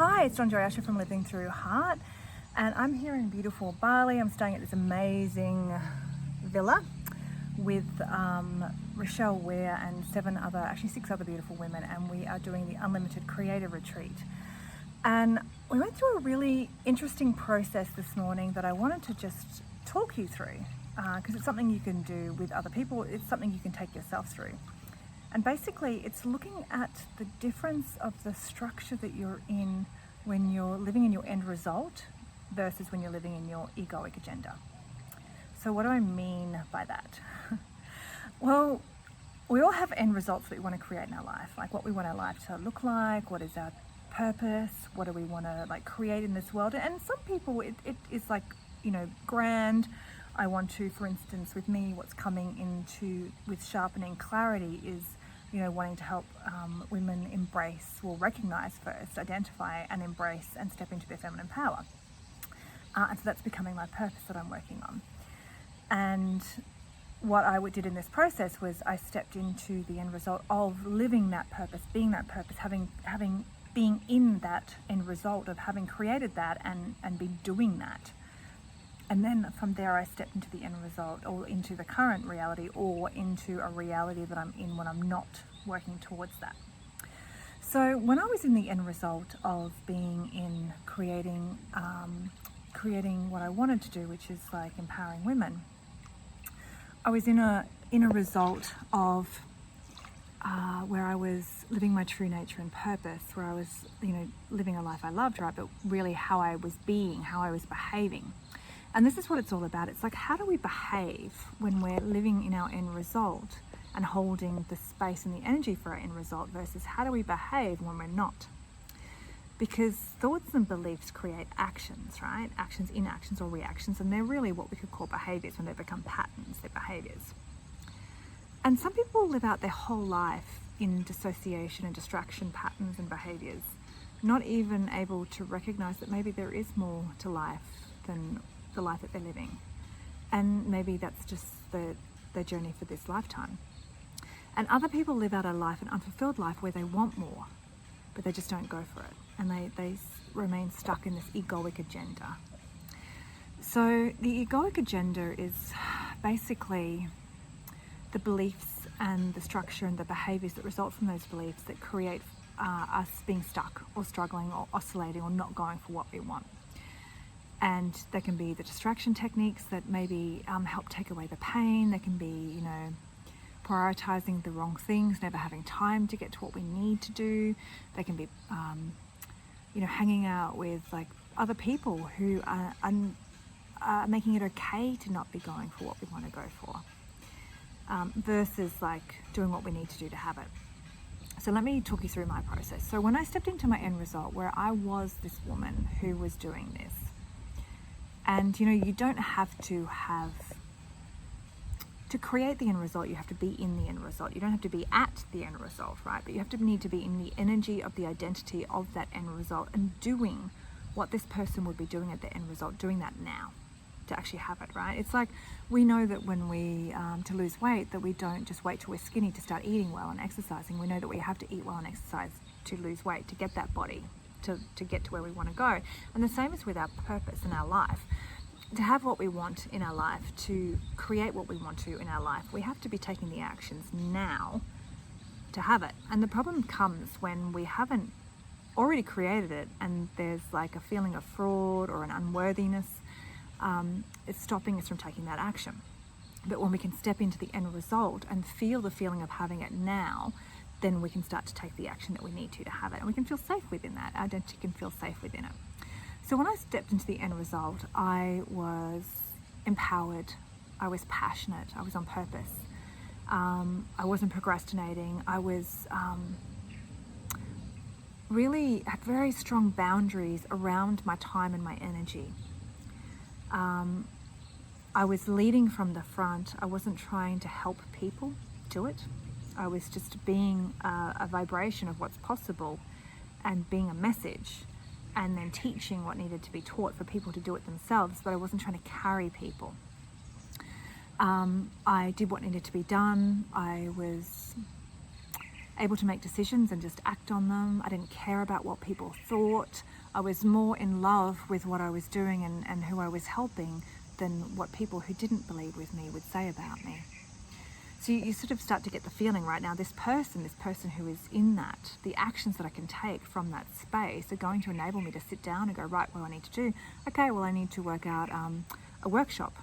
Hi, it's Joy Asher from Living Through Heart, and I'm here in beautiful Bali. I'm staying at this amazing villa with Rochelle Ware and six other beautiful women, and we are doing the Unlimited Creator Retreat. And we went through a really interesting process this morning that I wanted to just talk you through, because it's something you can do with other people. It's something you can take yourself through. And basically, it's looking at the difference of the structure that you're in when you're living in your end result versus when you're living in your egoic agenda. So what do I mean by that? Well, we all have end results that we want to create in our life, like what we want our life to look like, what is our purpose, what do we want to create in this world. And some people, it is grand. I want to, for instance, with me, what's coming into with sharpening clarity is wanting to help women recognize first, identify and embrace and step into their feminine power. And so that's becoming my purpose that I'm working on. And what I did in this process was I stepped into the end result of living that purpose, being that purpose, being in that end result of having created that and be doing that. And then from there, I stepped into the end result, or into the current reality, or into a reality that I'm in when I'm not working towards that. So when I was in the end result of being in creating what I wanted to do, which is empowering women, I was in a result of where I was living my true nature and purpose, where I was living a life I loved, right? But really how I was being, how I was behaving. And this is what it's all about. It's how do we behave when we're living in our end result and holding the space and the energy for our end result versus how do we behave when we're not? Because thoughts and beliefs create actions, right? Actions, inactions, or reactions, and they're really what we could call behaviors when they become patterns, they're behaviors. And some people live out their whole life in dissociation and distraction patterns and behaviors, not even able to recognize that maybe there is more to life than the life that they're living. And maybe that's just their journey for this lifetime. And other people live out a life, an unfulfilled life, where they want more, but they just don't go for it. And they remain stuck in this egoic agenda. So the egoic agenda is basically the beliefs and the structure and the behaviors that result from those beliefs that create us being stuck or struggling or oscillating or not going for what we want. And there can be the distraction techniques that maybe help take away the pain. There can be, prioritizing the wrong things, never having time to get to what we need to do. They can be, hanging out with other people who are making it okay to not be going for what we want to go for, versus doing what we need to do to have it. So let me talk you through my process. So when I stepped into my end result, where I was this woman who was doing this, and you don't have to create the end result, you have to be in the end result. You don't have to be at the end result, right? But you need to be in the energy of the identity of that end result and doing what this person would be doing at the end result, doing that now to actually have it, right? It's we know that when we, to lose weight, that we don't just wait till we're skinny to start eating well and exercising. We know that we have to eat well and exercise to lose weight, to get that body, to get to where we want to go. And the same is with our purpose in our life. To have what we want in our life, to create what we want to in our life, we have to be taking the actions now to have it. And the problem comes when we haven't already created it and there's a feeling of fraud or an unworthiness. It's stopping us from taking that action. But when we can step into the end result and feel the feeling of having it now, then we can start to take the action that we need to have it. And we can feel safe within that. Our identity can feel safe within it. So when I stepped into the end result, I was empowered. I was passionate. I was on purpose. I wasn't procrastinating. I was really had very strong boundaries around my time and my energy. I was leading from the front. I wasn't trying to help people do it. I was just being a vibration of what's possible and being a message, and then teaching what needed to be taught for people to do it themselves, but I wasn't trying to carry people. I did what needed to be done. I was able to make decisions and just act on them. I didn't care about what people thought. I was more in love with what I was doing and who I was helping than what people who didn't believe with me would say about me. So you sort of start to get the feeling right now, this person who is in that, the actions that I can take from that space are going to enable me to sit down and go, right, what do I need to do? Okay, well, I need to work out a workshop.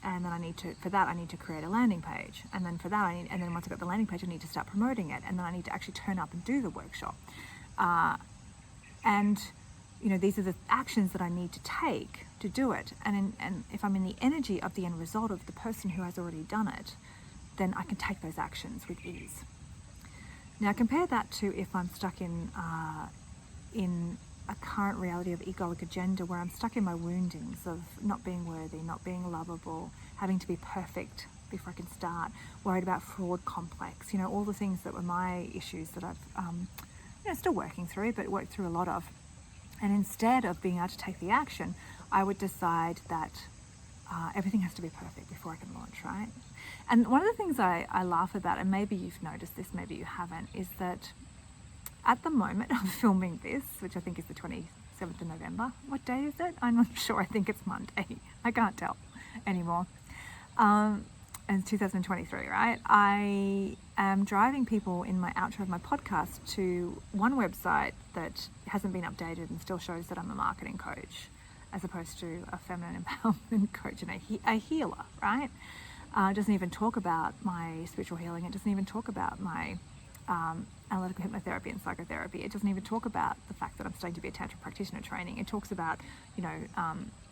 And then for that, I need to create a landing page. And then for that, and then once I've got the landing page, I need to start promoting it. And then I need to actually turn up and do the workshop. And these are the actions that I need to take to do it. And if I'm in the energy of the end result of the person who has already done it, then I can take those actions with ease. Now compare that to if I'm stuck in a current reality of egoic agenda where I'm stuck in my woundings of not being worthy, not being lovable, having to be perfect before I can start, worried about fraud complex, all the things that were my issues that I've still working through, but worked through a lot of. And instead of being able to take the action, I would decide that everything has to be perfect before I can launch, right? And one of the things I laugh about, and maybe you've noticed this, maybe you haven't, is that at the moment I'm filming this, which I think is the 27th of November. What day is it? I'm not sure. I think it's Monday. I can't tell anymore. And it's 2023, right? I am driving people in my outro of my podcast to one website that hasn't been updated and still shows that I'm a marketing coach, as opposed to a feminine empowerment coach and a healer, right? It doesn't even talk about my spiritual healing. It doesn't even talk about my analytical hypnotherapy and psychotherapy. It doesn't even talk about the fact that I'm studying to be a tantra practitioner training. It talks about,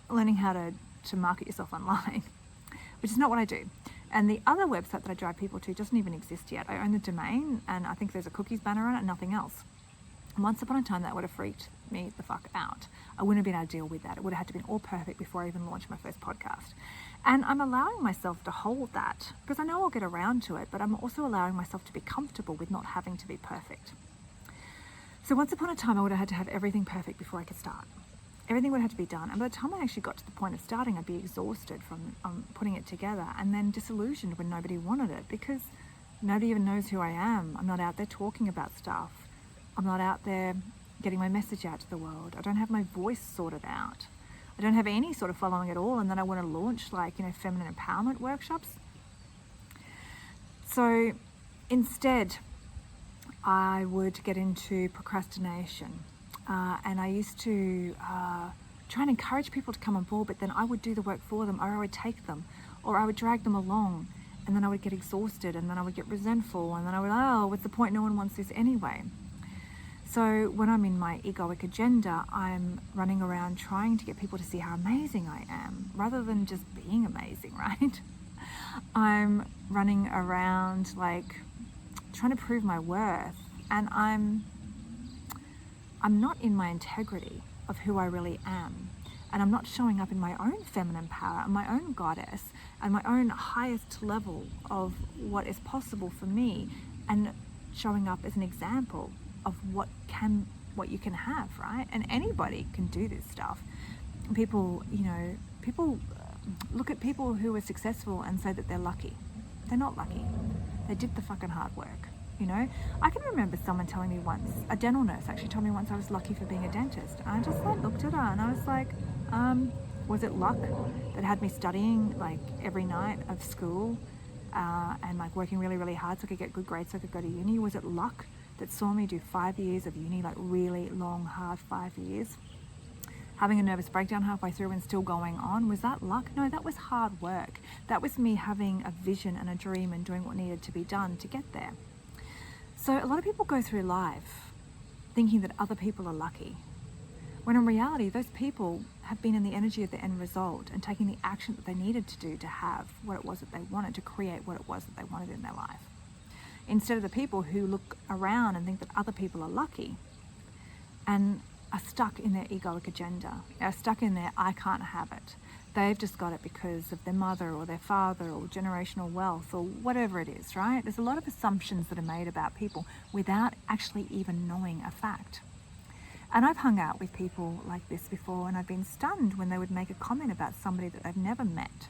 learning how to market yourself online, which is not what I do. And the other website that I drive people to doesn't even exist yet. I own the domain, and I think there's a cookies banner on it and nothing else. Once upon a time, that would have freaked me the fuck out. I wouldn't have been able to deal with that. It would have had to be all perfect before I even launched my first podcast. And I'm allowing myself to hold that because I know I'll get around to it, but I'm also allowing myself to be comfortable with not having to be perfect. So once upon a time, I would have had to have everything perfect before I could start. Everything would have to be done. And by the time I actually got to the point of starting, I'd be exhausted from putting it together and then disillusioned when nobody wanted it because nobody even knows who I am. I'm not out there talking about stuff. I'm not out there getting my message out to the world. I don't have my voice sorted out. I don't have any sort of following at all. And then I want to launch feminine empowerment workshops. So instead, I would get into procrastination. And I used to try and encourage people to come on board, but then I would do the work for them, or I would take them, or I would drag them along, and then I would get exhausted, and then I would get resentful, and then I would, what's the point? No one wants this anyway. So when I'm in my egoic agenda, I'm running around trying to get people to see how amazing I am, rather than just being amazing, right? I'm running around trying to prove my worth, and I'm not in my integrity of who I really am. And I'm not showing up in my own feminine power and my own goddess and my own highest level of what is possible for me, and showing up as an example of what you can have, right? And anybody can do this stuff. People look at people who are successful and say that they're lucky. They're not lucky. They did the fucking hard work. I can remember someone telling me once, a dental nurse actually told me once I was lucky for being a dentist. And I just looked at her and I was like, was it luck that had me studying every night of school and working really, really hard so I could get good grades so I could go to uni? Was it luck that saw me do 5 years of uni, really long, hard 5 years? Having a nervous breakdown halfway through and still going on, was that luck? No, that was hard work. That was me having a vision and a dream and doing what needed to be done to get there. So a lot of people go through life thinking that other people are lucky, when in reality, those people have been in the energy of the end result and taking the action that they needed to do to have what it was that they wanted, to create what it was that they wanted in their life. Instead of the people who look around and think that other people are lucky and are stuck in their egoic agenda, are stuck in their I can't have it. They've just got it because of their mother or their father or generational wealth or whatever it is, right? There's a lot of assumptions that are made about people without actually even knowing a fact. And I've hung out with people like this before, and I've been stunned when they would make a comment about somebody that they've never met.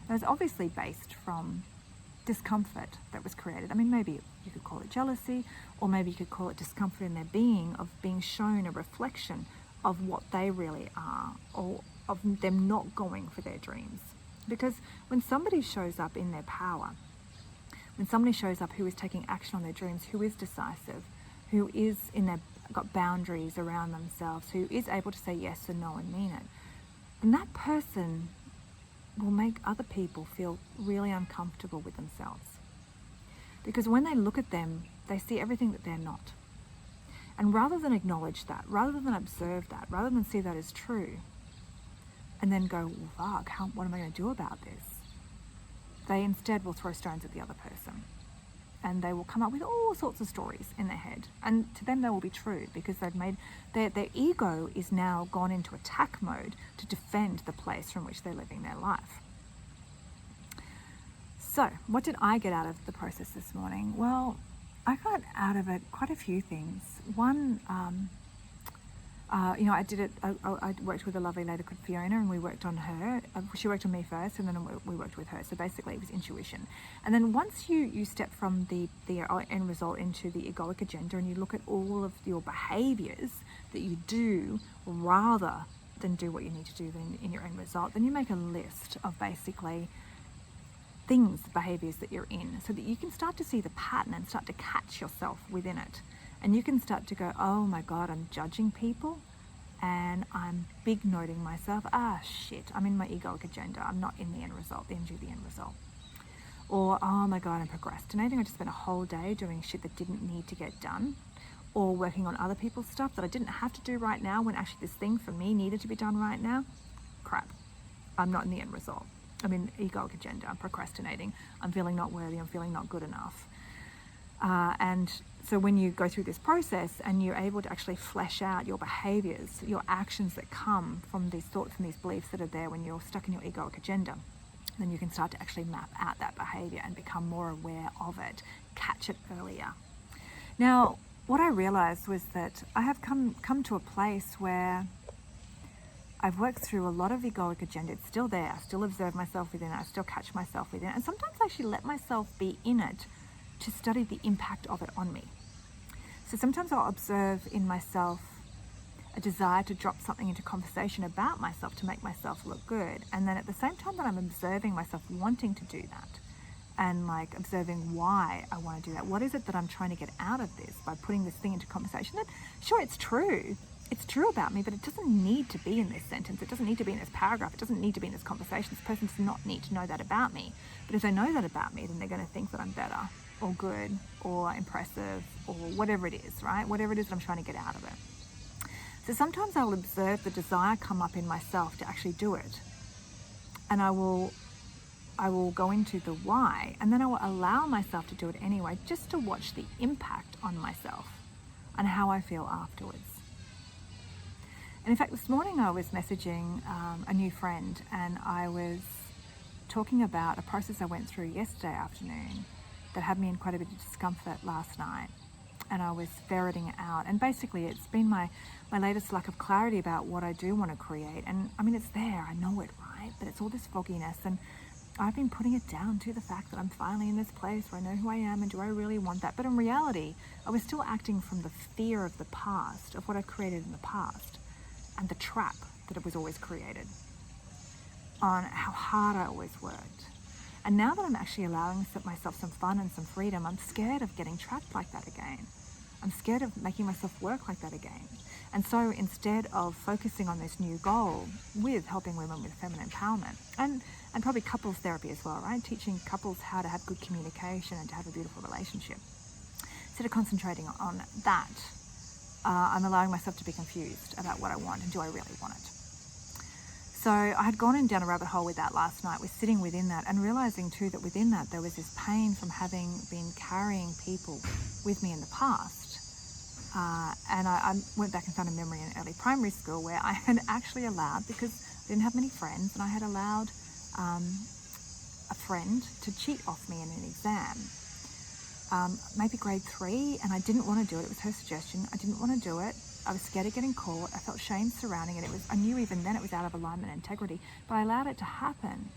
It was obviously based from discomfort that was created. I mean, maybe you could call it jealousy, or maybe you could call it discomfort in their being of being shown a reflection of what they really are, or of them not going for their dreams. Because when somebody shows up in their power, when somebody shows up who is taking action on their dreams, who is decisive, who is got boundaries around themselves, who is able to say yes and no and mean it, then that person will make other people feel really uncomfortable with themselves. Because when they look at them, they see everything that they're not. And rather than acknowledge that, rather than observe that, rather than see that as true, and then go, well, fuck, what am I going to do about this? They instead will throw stones at the other person. And they will come up with all sorts of stories in their head. And to them, they will be true, because they've made their ego is now gone into attack mode to defend the place from which they're living their life. So, what did I get out of the process this morning? Well, I got out of it quite a few things. One, I worked with a lovely lady called Fiona, and we worked on her. She worked on me first, and then we worked with her. So basically it was intuition. And then once you step from the end result into the egoic agenda, and you look at all of your behaviors that you do rather than do what you need to do in your end result, then you make a list of basically behaviors that you're in, so that you can start to see the pattern and start to catch yourself within it. And you can start to go, oh my God, I'm judging people and I'm big noting myself. Shit, I'm in my egoic agenda. I'm not in the end result, the energy of the end result. Or, oh my God, I'm procrastinating. I just spent a whole day doing shit that didn't need to get done. Or working on other people's stuff that I didn't have to do right now, when actually this thing for me needed to be done right now. Crap, I'm not in the end result. I'm in egoic agenda. I'm procrastinating. I'm feeling not worthy. I'm feeling not good enough. And so when you go through this process and you're able to actually flesh out your behaviors, your actions that come from these thoughts and these beliefs that are there when you're stuck in your egoic agenda, then you can start to actually map out that behavior and become more aware of it, catch it earlier. Now, what I realized was that I have come to a place where I've worked through a lot of egoic agenda. It's still there. I still observe myself within it. I still catch myself within it. And sometimes I actually let myself be in it to study the impact of it on me. So sometimes I'll observe in myself a desire to drop something into conversation about myself to make myself look good. And then at the same time that I'm observing myself wanting to do that, and like observing why I want to do that, what is it that I'm trying to get out of this by putting this thing into conversation? That, sure, it's true about me, but it doesn't need to be in this sentence. It doesn't need to be in this paragraph. It doesn't need to be in this conversation. This person does not need to know that about me. But if they know that about me, then they're going to think that I'm better or good or impressive or whatever it is, right? Whatever it is that I'm trying to get out of it. So sometimes I will observe the desire come up in myself to actually do it. And I will go into the why, and then I will allow myself to do it anyway, just to watch the impact on myself and how I feel afterwards. And in fact, this morning I was messaging a new friend, and I was talking about a process I went through yesterday afternoon that had me in quite a bit of discomfort last night. And I was ferreting it out. And basically it's been my latest lack of clarity about what I do want to create. And I mean, it's there, I know it, right? But it's all this fogginess. And I've been putting it down to the fact that I'm finally in this place where I know who I am, and do I really want that? But in reality, I was still acting from the fear of the past, of what I created in the past, and the trap that it was always created on how hard I always worked. And now that I'm actually allowing myself some fun and some freedom, I'm scared of getting trapped like that again. I'm scared of making myself work like that again. And so instead of focusing on this new goal with helping women with feminine empowerment, and probably couples therapy as well, right? Teaching couples how to have good communication and to have a beautiful relationship. Instead of concentrating on that, I'm allowing myself to be confused about what I want and do I really want it. So I had gone down a rabbit hole with that last night, was sitting within that and realizing too that within that there was this pain from having been carrying people with me in the past. And I went back and found a memory in early primary school where I had actually allowed, because I didn't have many friends, and I had allowed a friend to cheat off me in an exam. Maybe grade 3, and I didn't want to do it. It was her suggestion. I didn't want to do it. I was scared of getting caught. I felt shame surrounding it. I knew even then it was out of alignment and integrity, but I allowed it to happen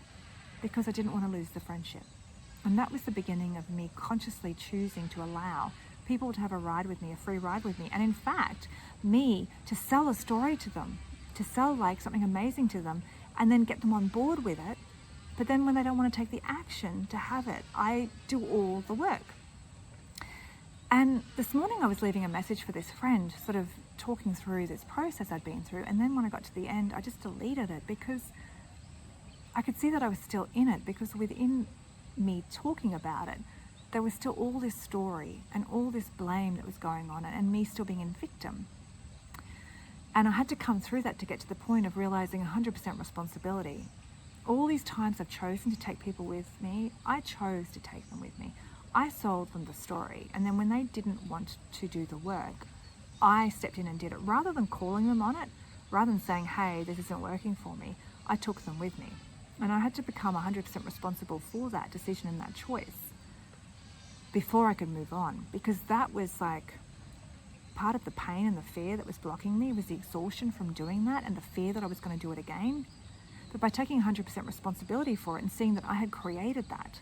because I didn't want to lose the friendship. And that was the beginning of me consciously choosing to allow people to have a ride with me, a free ride with me. And in fact, me to sell a story to them, to sell like something amazing to them, and then get them on board with it. But then when they don't want to take the action to have it, I do all the work. And this morning I was leaving a message for this friend, sort of talking through this process I'd been through. And then when I got to the end, I just deleted it because I could see that I was still in it, because within me talking about it, there was still all this story and all this blame that was going on, and me still being in victim. And I had to come through that to get to the point of realizing 100% responsibility. All these times I've chosen to take people with me, I chose to take them with me. I sold them the story, and then when they didn't want to do the work, I stepped in and did it. Rather than calling them on it, rather than saying, hey, this isn't working for me, I took them with me. And I had to become 100% responsible for that decision and that choice before I could move on, because that was like part of the pain and the fear that was blocking me, was the exhaustion from doing that and the fear that I was going to do it again. But by taking 100% responsibility for it and seeing that I had created that,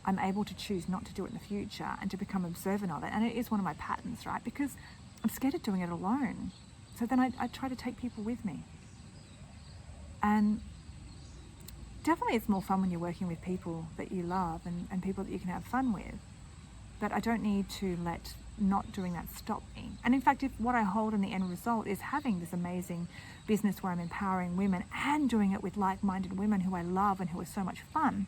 I'm able to choose not to do it in the future and to become observant of it. And it is one of my patterns, right? Because I'm scared of doing it alone. So then I try to take people with me. And definitely it's more fun when you're working with people that you love and people that you can have fun with. But I don't need to let not doing that stop me. And in fact, if what I hold in the end result is having this amazing business where I'm empowering women and doing it with like-minded women who I love and who are so much fun,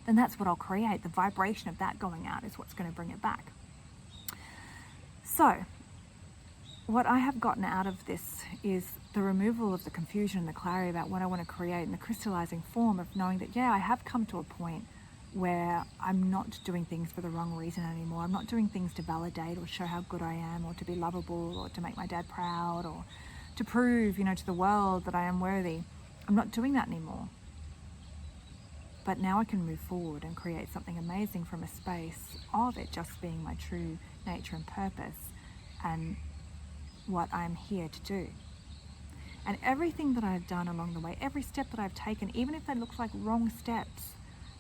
then that's what I'll create. The vibration of that going out is what's going to bring it back. So what I have gotten out of this is the removal of the confusion and the clarity about what I want to create, and the crystallizing form of knowing that, yeah, I have come to a point where I'm not doing things for the wrong reason anymore. I'm not doing things to validate or show how good I am, or to be lovable, or to make my dad proud, or to prove, to the world that I am worthy. I'm not doing that anymore. But now I can move forward and create something amazing from a space of it just being my true nature and purpose and what I'm here to do. And everything that I've done along the way, every step that I've taken, even if they look like wrong steps,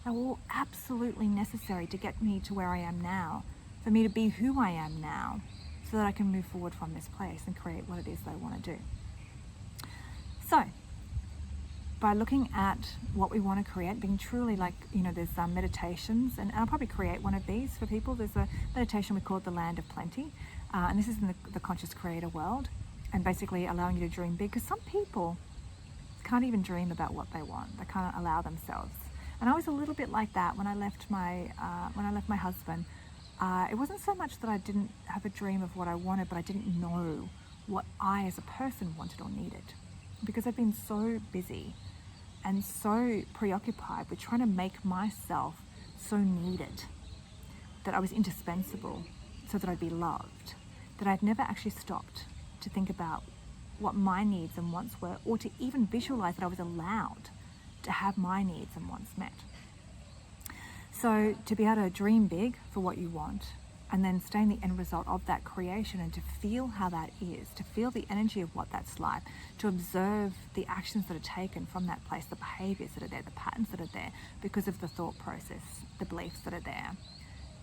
they're all absolutely necessary to get me to where I am now, for me to be who I am now, so that I can move forward from this place and create what it is that I want to do. So, by looking at what we want to create, being truly like, there's meditations, and I'll probably create one of these for people. There's a meditation we call it the Land of Plenty, and this is in the conscious creator world, and basically allowing you to dream big, because some people can't even dream about what they want. They can't allow themselves. And I was a little bit like that when I left my husband. It wasn't so much that I didn't have a dream of what I wanted, but I didn't know what I as a person wanted or needed, because I'd been so busy and so preoccupied with trying to make myself so needed, that I was indispensable, so that I'd be loved, that I'd never actually stopped to think about what my needs and wants were, or to even visualize that I was allowed to have my needs and wants met. So to be able to dream big for what you want, and then stay in the end result of that creation, and to feel how that is, to feel the energy of what that's like, to observe the actions that are taken from that place, the behaviors that are there, the patterns that are there because of the thought process, the beliefs that are there.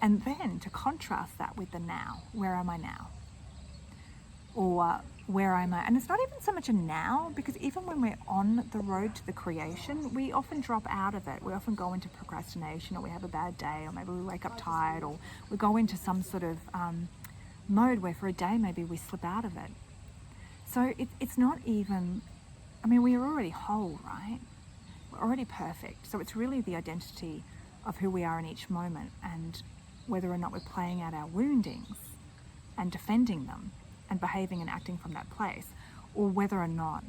And then to contrast that with the now. Where am I now? Or where am I? And it's not even so much a now, because even when we're on the road to the creation, we often drop out of it. We often go into procrastination, or we have a bad day, or maybe we wake up tired, or we go into some sort of mode where for a day maybe we slip out of it. So it's not even, we are already whole, right? We're already perfect. So it's really the identity of who we are in each moment, and whether or not we're playing out our woundings and defending them and behaving and acting from that place, or whether or not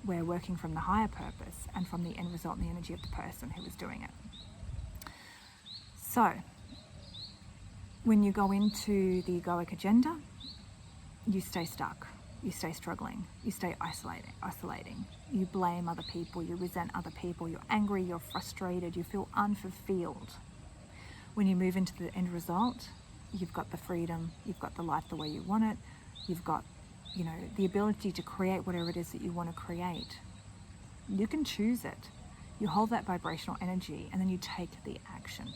we're working from the higher purpose and from the end result and the energy of the person who is doing it. So when you go into the egoic agenda, you stay stuck, you stay struggling, you stay isolating, you blame other people, you resent other people, you're angry, you're frustrated, you feel unfulfilled. When you move into the end result, you've got the freedom, you've got the life the way you want it, you've got, the ability to create whatever it is that you want to create. You can choose it. You hold that vibrational energy, and then you take the action.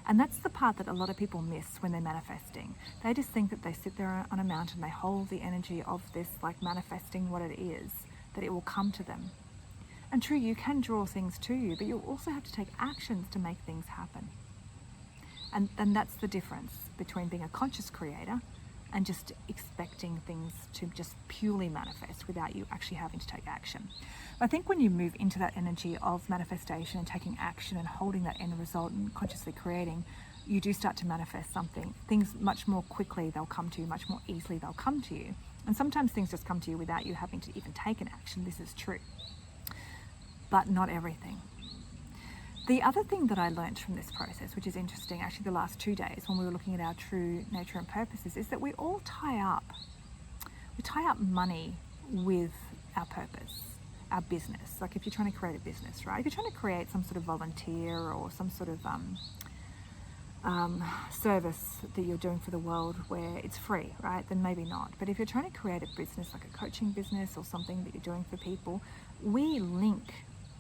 And that's the part that a lot of people miss when they're manifesting. They just think that they sit there on a mountain, they hold the energy of this, like manifesting what it is, that it will come to them. And true, you can draw things to you, but you'll also have to take actions to make things happen. And that's the difference between being a conscious creator and just expecting things to just purely manifest without you actually having to take action. I think when you move into that energy of manifestation and taking action and holding that end result and consciously creating, you do start to manifest something. Things much more quickly they'll come to you, much more easily they'll come to you. And sometimes things just come to you without you having to even take an action. This is true. But not everything. The other thing that I learned from this process, which is interesting, actually the last 2 days when we were looking at our true nature and purposes, is that we all tie up money with our purpose, our business. Like if you're trying to create a business, right? If you're trying to create some sort of volunteer or some sort of service that you're doing for the world where it's free, right? Then maybe not. But if you're trying to create a business, like a coaching business or something that you're doing for people, we link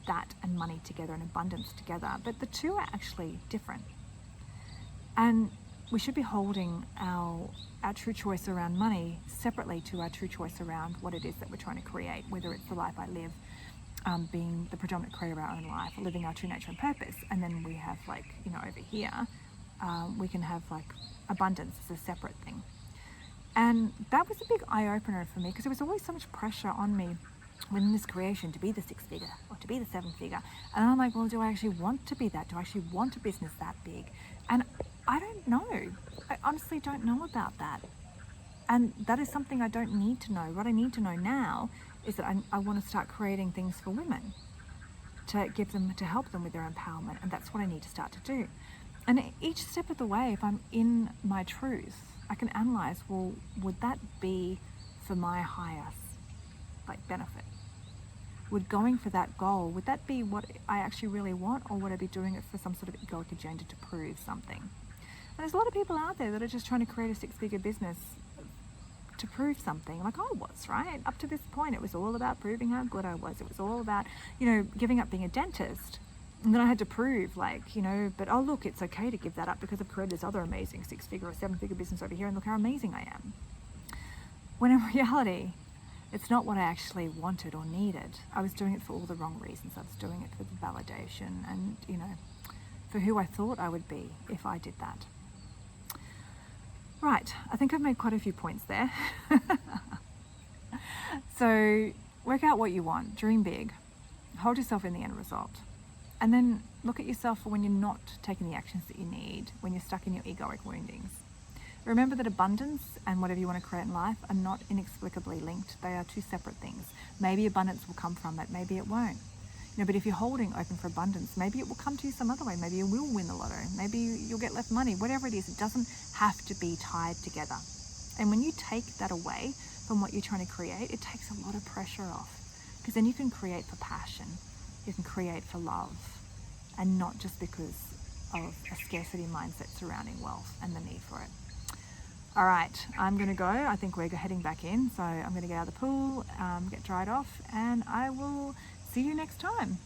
that and money together and abundance together, but the two are actually different. And we should be holding our true choice around money separately to our true choice around what it is that we're trying to create, whether it's the life I live, being the predominant creator of our own life, or living our true nature and purpose. And then we have over here, we can have abundance as a separate thing. And that was a big eye-opener for me, because there was always so much pressure on me within this creation to be the 6-figure or to be the 7-figure. And I'm like, well, do I actually want to be that? Do I actually want a business that big? And I don't know. I honestly don't know about that. And that is something I don't need to know. What I need to know now is that I want to start creating things for women to help them with their empowerment. And that's what I need to start to do. And each step of the way, if I'm in my truth, I can analyze, well, would that be for my highest benefit? Would going for that goal, would that be what I actually really want, or would I be doing it for some sort of egoic agenda to prove something? And there's a lot of people out there that are just trying to create a 6-figure business to prove something, like I was, right? Up to this point, it was all about proving how good I was. It was all about, giving up being a dentist. And then I had to prove, but oh, look, it's okay to give that up because I've created this other amazing 6-figure or 7-figure business over here, and look how amazing I am. When in reality, it's not what I actually wanted or needed. I was doing it for all the wrong reasons. I was doing it for the validation and, for who I thought I would be if I did that. Right, I think I've made quite a few points there. So work out what you want, dream big, hold yourself in the end result, and then look at yourself for when you're not taking the actions that you need, when you're stuck in your egoic woundings. Remember that abundance and whatever you want to create in life are not inexplicably linked. They are two separate things. Maybe abundance will come from it, maybe it won't. But if you're holding open for abundance, maybe it will come to you some other way. Maybe you will win the lotto. Maybe you'll get left money. Whatever it is, it doesn't have to be tied together. And when you take that away from what you're trying to create, it takes a lot of pressure off. Because then you can create for passion. You can create for love. And not just because of a scarcity mindset surrounding wealth and the need for it. All right, I'm going to go. I think we're heading back in. So I'm going to get out of the pool, get dried off, and I will see you next time.